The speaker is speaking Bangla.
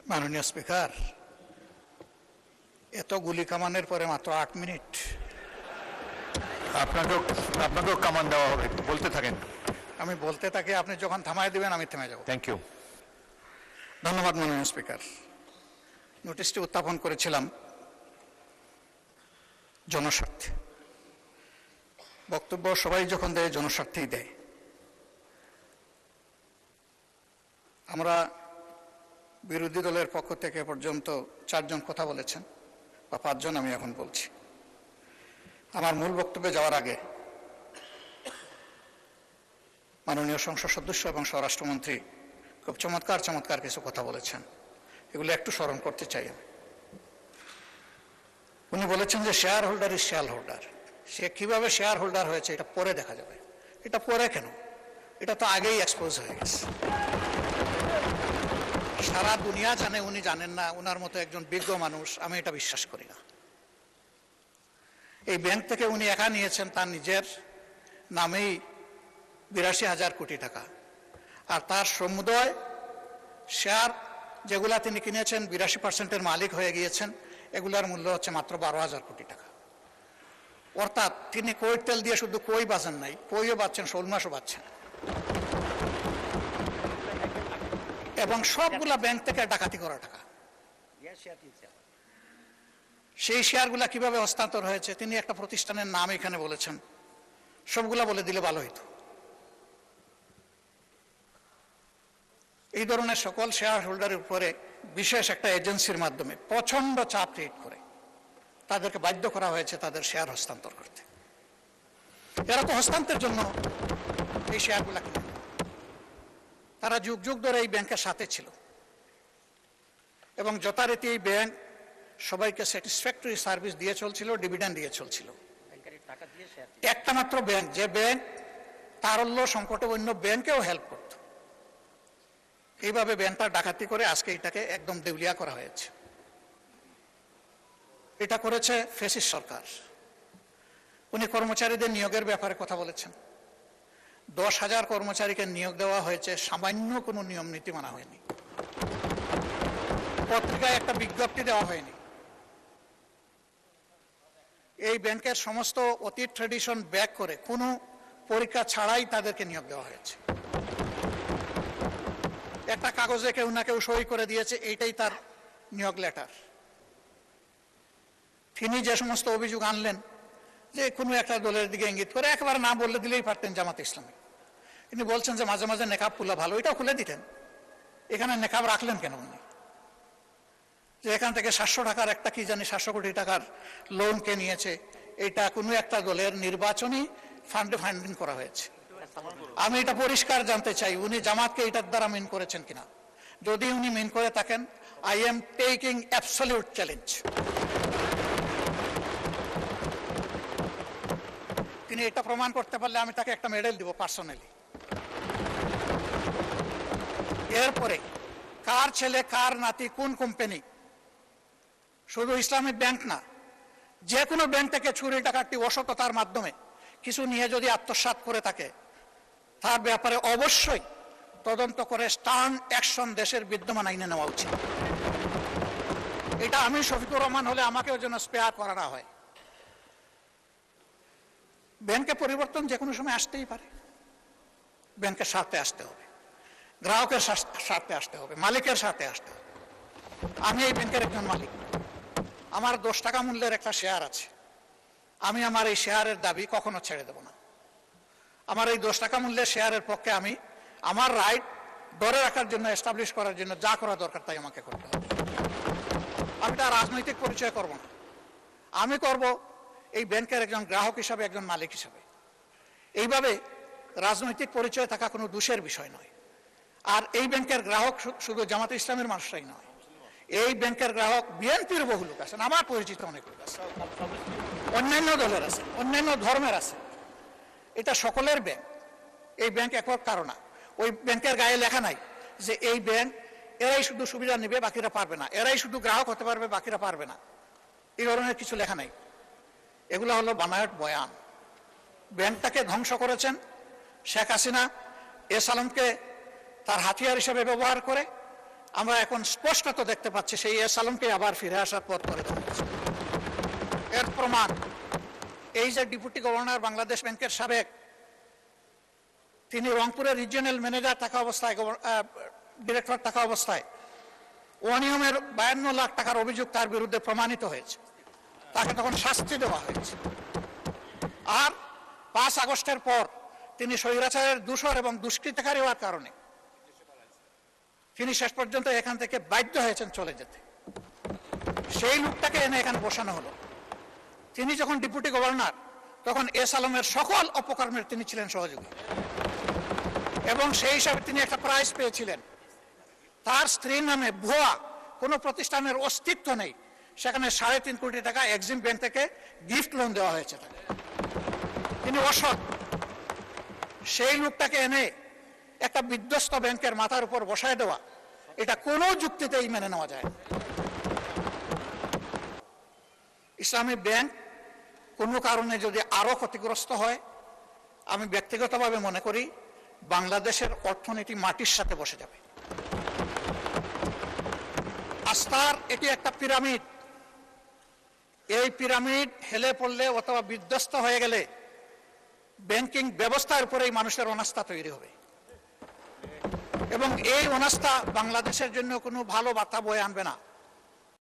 মাননীয় স্পিকার, এত গুলি কামানের পরে মাত্র 8 মিনিট। আপনাকেও কামান দেওয়া হবে, বলতে থাকেন। আমি বলতে থাকি, আপনি যখন থামায় দিবেন আমি থেমে যাব। Thank you. ধন্যবাদ মাননীয় স্পিকার। নোটিশটি উত্থাপন করেছিলাম জনস্বার্থে। বক্তব্য সবাই যখন দেয় জনস্বার্থেই দেয়। আমরা বিরোধী দলের পক্ষ থেকে পর্যন্ত 4 জন কথা বলেছেন, বা 5 জন আমি এখন বলছি। আমার মূল বক্তব্যে যাওয়ার আগে মাননীয় সংসদ সদস্য এবং স্বরাষ্ট্রমন্ত্রী খুব চমৎকার কিছু কথা বলেছেন, এগুলো একটু স্মরণ করতে চাই আমি। উনি বলেছেন যে share holder is share holder. সে কিভাবে শেয়ার হোল্ডার হয়েছে এটা পরে দেখা যাবে। এটা পরে কেন? এটা তো আগেই এক্সপোজ হয়ে গেছে। সারা দুনিয়া জানে, উনি জানেন না। উনার মতো একজন বিজ্ঞ মানুষ, আমি এটা বিশ্বাস করি না। এই ব্যাংক থেকে উনি একা নিয়েছেন তার নিজের নামেই 82,000 কোটি টাকা, আর তার সমুদয় শেয়ার যেগুলা তিনি কিনেছেন 82% মালিক হয়ে গিয়েছেন, এগুলার মূল্য হচ্ছে মাত্র 12,000 কোটি টাকা। অর্থাৎ তিনি কইর তেল দিয়ে শুধু কই বাঁচেন নাই, কইও বাঁচছেন, শোল মাছও বাঁচছেন। এবং সবগুলা ব্যাংক থেকে ডাকাতি করা টাকা। সেই শেয়ারগুলা কিভাবে হস্তান্তর হয়েছে তিনি একটা প্রতিষ্ঠানের নাম এখানে বলেছেন, সবগুলা বলে দিলে ভালো হইতো। এই ধরনের সকল শেয়ার হোল্ডারের উপরে বিশেষ একটা এজেন্সির মাধ্যমে প্রচন্ড চাপ ক্রিয়েট করে তাদেরকে বাধ্য করা হয়েছে তাদের শেয়ার হস্তান্তর করতে। এরা তো হস্তান্তরের জন্য এই শেয়ারগুলা কিনে, তারা যুগ যুগ ধরে এই ব্যাংকের সাথে ছিল এবং যথারীতি এই ব্যাংক সবাইকে স্যাটিসফ্যাক্টরি সার্ভিস দিয়ে চলছিল, ডিভিডেন্ড দিয়ে চলছিল। একটা মাত্র ব্যাংক, যে ব্যাংক তারল্য সংকটে অন্য ব্যাংকেও হেল্প করত, এইভাবে ব্যাংকটা ডাকাতি করে আজকে এটাকে একদম দেউলিয়া করা হয়েছে। এটা করেছে ফ্যাসিস্ট সরকার। উনি কর্মচারীদের নিয়োগের ব্যাপারে কথা বলেছেন। 10,000 কর্মচারীকে নিয়োগ দেওয়া হয়েছে, সামান্য কোনো নিয়ম নীতি মানা হয়নি, পত্রিকায় একটা বিজ্ঞপ্তি দেওয়া হয়নি। এই ব্যাংকের সমস্ত অতীত ট্রেডিশন ব্যাক করে কোনো পরীক্ষা ছাড়াই তাদেরকে নিয়োগ দেওয়া হয়েছে। একটা কাগজে কেউ না কেউ সই করে দিয়েছে, এইটাই তার নিয়োগ লেটার। তিনি যে সমস্ত অভিযোগ আনলেন, যে কোনো একটা দলের দিকে ইঙ্গিত করে, একবার না বললে দিলেই পারতেন জামাত ইসলামী। তিনি বলছেন যে মাঝে মাঝে নেকাব খুলে ভালো, এটাও খুলে দিতেন। এখানে নেকাব রাখলেন কেন উনি? যে এখান থেকে 700 টাকার একটা কি জানি 700 কোটি টাকার লোন কে নিয়েছে, এটা কোনো একটা দলের নির্বাচনী ফান্ডে ফান্ডিং করা হয়েছে। আমি এটা পরিষ্কার জানতে চাই, উনি জামাতকে এটার দ্বারা মিন করেছেন কিনা। যদি উনি মিন করে থাকেন, I am taking absolute challenge. তিনি এটা প্রমাণ করতে পারলে আমি তাকে একটা মেডেল দিব পার্সোনালি। এরপরে কার ছেলে কার নাতি কোন কোম্পানি, শুধু ইসলামিক ব্যাংক না, যে কোনো ব্যাংক থেকে চুরি ডাকাতি অসততার মাধ্যমে কিছু নিয়ে যদি আত্মসাৎ করে থাকে, তার ব্যাপারে অবশ্যই তদন্ত করে স্টার্ন অ্যাকশন দেশের বিদ্যমান আইনে নেওয়া উচিত। এটা আমি শফিকুর রহমান হলে আমাকেও যেন স্পেয়ার করা না হয়। ব্যাংকে পরিবর্তন যে কোনো সময় আসতেই পারে, ব্যাংকের স্বার্থে আসতে হবে, গ্রাহকের স্বার্থে আসতে হবে, মালিকের স্বার্থে আসতে হবে। আমি এই ব্যাংকের একজন মালিক, আমার 10 টাকা মূল্যের একটা শেয়ার আছে। আমি আমার এই শেয়ারের দাবি কখনো ছেড়ে দেব না। আমার এই 10 টাকা মূল্যের শেয়ারের পক্ষে আমি আমার রাইট ধরে রাখার জন্য, এস্টাবলিশ করার জন্য যা করা দরকার তাই আমাকে করতে হবে। আমি তার রাজনৈতিক পরিচয় করব না, আমি করব এই ব্যাংকের একজন গ্রাহক হিসাবে, একজন মালিক হিসাবে। এইভাবে রাজনৈতিক পরিচয় থাকা কোনো দোষের বিষয় নয়। আর এই ব্যাংকের গ্রাহক শুধু জামাতে ইসলামের মানুষরাই নয়, এই ব্যাংকের গ্রাহক বিএনপির বহু লোক আছেন, আমার পরিচিত অনেক লোক আছে, অন্যান্য দলের আছে, অন্যান্য ধর্মের আছে। এটা সকলের ব্যাংক। এই ব্যাংক একক কারো না। ওই ব্যাংকের গায়ে লেখা নাই যে এই ব্যাংক এরাই শুধু সুবিধা নেবে বাকিরা পারবে না, এরাই শুধু গ্রাহক হতে পারবে বাকিরা পারবে না, এই ধরনের কিছু লেখা নাই। এগুলো হলো বানায়ট বয়ান। ব্যাংকটাকে ধ্বংস করেছেন শেখ হাসিনা এস আলমকে তার হাতিয়ার হিসেবে ব্যবহার করে, আমরা এখন স্পষ্টত দেখতে পাচ্ছি সেই এস আলমকে আবার ফিরে আসার পর করে দেওয়া হয়েছে। এর প্রমাণ এই যে ডেপুটি গভর্নর বাংলাদেশ ব্যাংকের সাবেক, তিনি রংপুরের রিজিয়নাল ম্যানেজার থাকা অবস্থায়, ডিরেক্টর থাকা অবস্থায় অনিয়মের 52 লাখ টাকার অভিযোগ তার বিরুদ্ধে প্রমাণিত হয়েছে, তাকে তখন শাস্তি দেওয়া হয়েছে। আর 5 আগস্টের পর তিনি স্বৈরাচারের দূষর এবং দুষ্কৃতকারী হওয়ার কারণে তিনি শেষ পর্যন্ত এখান থেকে বাধ্য হয়েছেন চলে যেতে। সেই লোকটাকে এনে এখানে বসানো হলো। তিনি যখন ডেপুটি গভর্নর, তখন এস আলমের সকল অপকর্মের তিনি ছিলেন সহযোগী, এবং সেই হিসাবে তিনি একটা প্রাইজ পেয়েছিলেন। তার স্ত্রীর নামে ভুয়া কোনো প্রতিষ্ঠানের অস্তিত্ব নেই, সেখানে 3.5 কোটি টাকা এক্সিম ব্যাংক থেকে গিফট লোন দেওয়া হয়েছে তাকে। তিনি অসৎ। সেই লোকটাকে এনে একটা বিধ্বস্ত ব্যাংকের মাথার উপর বসায় দেওয়া, এটা কোনো যুক্তিতেই মেনে নেওয়া যায় না। ইসলামী ব্যাংক কোনো কারণে যদি আরো ক্ষতিগ্রস্ত হয়, আমি ব্যক্তিগতভাবে মনে করি বাংলাদেশের অর্থনীতি মাটির সাথে বসে যাবে। আস্থার এটি একটা পিরামিড। এই পিরামিড হেলে পড়লে অথবা বিধ্বস্ত হয়ে গেলে ব্যাংকিং ব্যবস্থার উপরেই মানুষের অনাস্থা তৈরি হবে, এবং এই অনাস্থা বাংলাদেশের জন্য কোনো ভালো বার্তা বয়ে আনবে না।